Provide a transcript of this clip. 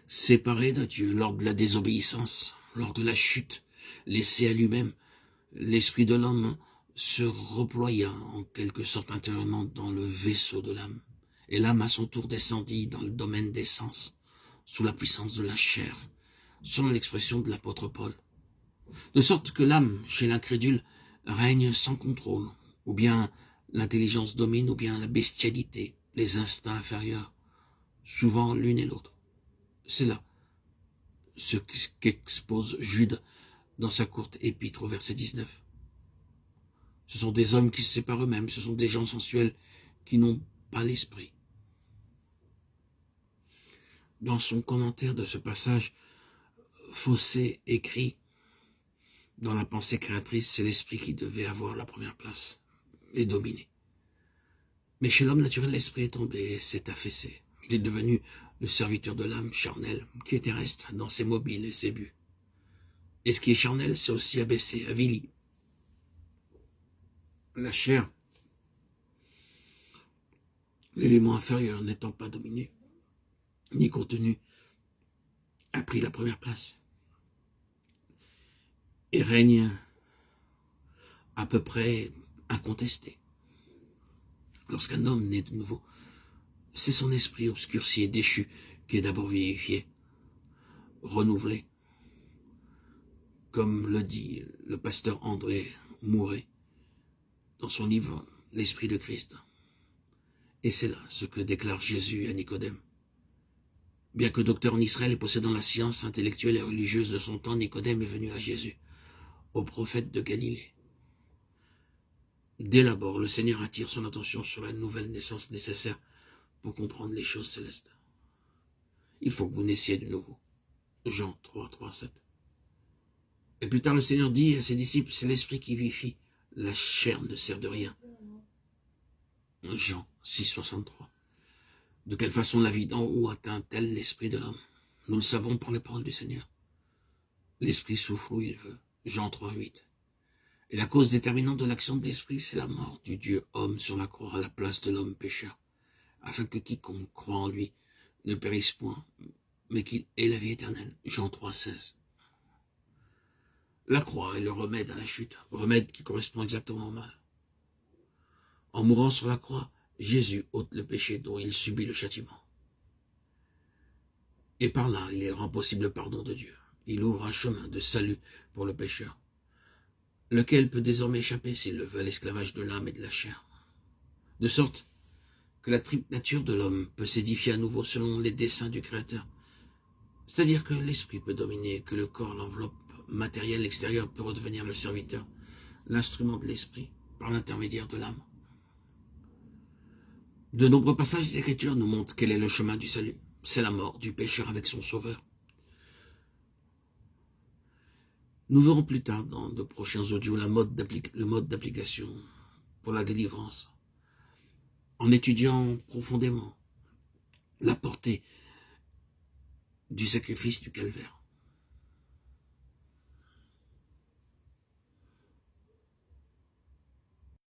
séparé de Dieu lors de la désobéissance, lors de la chute, laissé à lui-même, l'esprit de l'homme se reploya en quelque sorte intérieurement dans le vaisseau de l'âme. Et l'âme à son tour descendit dans le domaine des sens, sous la puissance de la chair, selon l'expression de l'apôtre Paul. De sorte que l'âme, chez l'incrédule, règne sans contrôle, ou bien l'intelligence domine, ou bien la bestialité, les instincts inférieurs, souvent l'une et l'autre. C'est là ce qu'expose Jude dans sa courte épître au verset 19. Ce sont des hommes qui se séparent eux-mêmes, ce sont des gens sensuels qui n'ont pas l'esprit. Dans son commentaire de ce passage, Fossé écrit: dans la pensée créatrice, c'est l'esprit qui devait avoir la première place et dominer. Mais chez l'homme naturel, l'esprit est tombé et s'est affaissé. Il est devenu le serviteur de l'âme charnelle, qui est terrestre dans ses mobiles et ses buts. Et ce qui est charnel, c'est aussi abaissé, avili. La chair, l'élément inférieur n'étant pas dominé, ni contenu, a pris la première place. Et règne à peu près incontesté. Lorsqu'un homme naît de nouveau, c'est son esprit obscurci et déchu qui est d'abord vivifié, renouvelé, comme le dit le pasteur André Mouret dans son livre « L'Esprit de Christ ». Et c'est là ce que déclare Jésus à Nicodème. Bien que docteur en Israël et possédant la science intellectuelle et religieuse de son temps, Nicodème est venu à Jésus, au prophète de Galilée. Dès l'abord, le Seigneur attire son attention sur la nouvelle naissance nécessaire pour comprendre les choses célestes. Il faut que vous naissiez de nouveau. Jean 3, 3, 7. Et plus tard, le Seigneur dit à ses disciples, c'est l'esprit qui vivifie, la chair ne sert de rien. Jean 6, 63. De quelle façon la vie d'en haut atteint-elle l'esprit de l'homme? Nous le savons par les paroles du Seigneur. L'esprit souffle où il veut. Jean 3, 8. Et la cause déterminante de l'action de l'esprit, c'est la mort du Dieu homme sur la croix à la place de l'homme pécheur, afin que quiconque croit en lui ne périsse point, mais qu'il ait la vie éternelle. Jean 3, 16. La croix est le remède à la chute, remède qui correspond exactement au mal. En mourant sur la croix, Jésus ôte le péché dont il subit le châtiment. Et par là, il rend possible le pardon de Dieu. Il ouvre un chemin de salut pour le pécheur, lequel peut désormais échapper s'il le veut à l'esclavage de l'âme et de la chair. De sorte que la triple nature de l'homme peut s'édifier à nouveau selon les desseins du Créateur. C'est-à-dire que l'esprit peut dominer, que le corps, l'enveloppe matérielle extérieure peut redevenir le serviteur, l'instrument de l'esprit, par l'intermédiaire de l'âme. De nombreux passages d'Écriture nous montrent quel est le chemin du salut. C'est la mort du pécheur avec son sauveur. Nous verrons plus tard dans de prochains audios le mode d'application pour la délivrance, en étudiant profondément la portée du sacrifice du calvaire.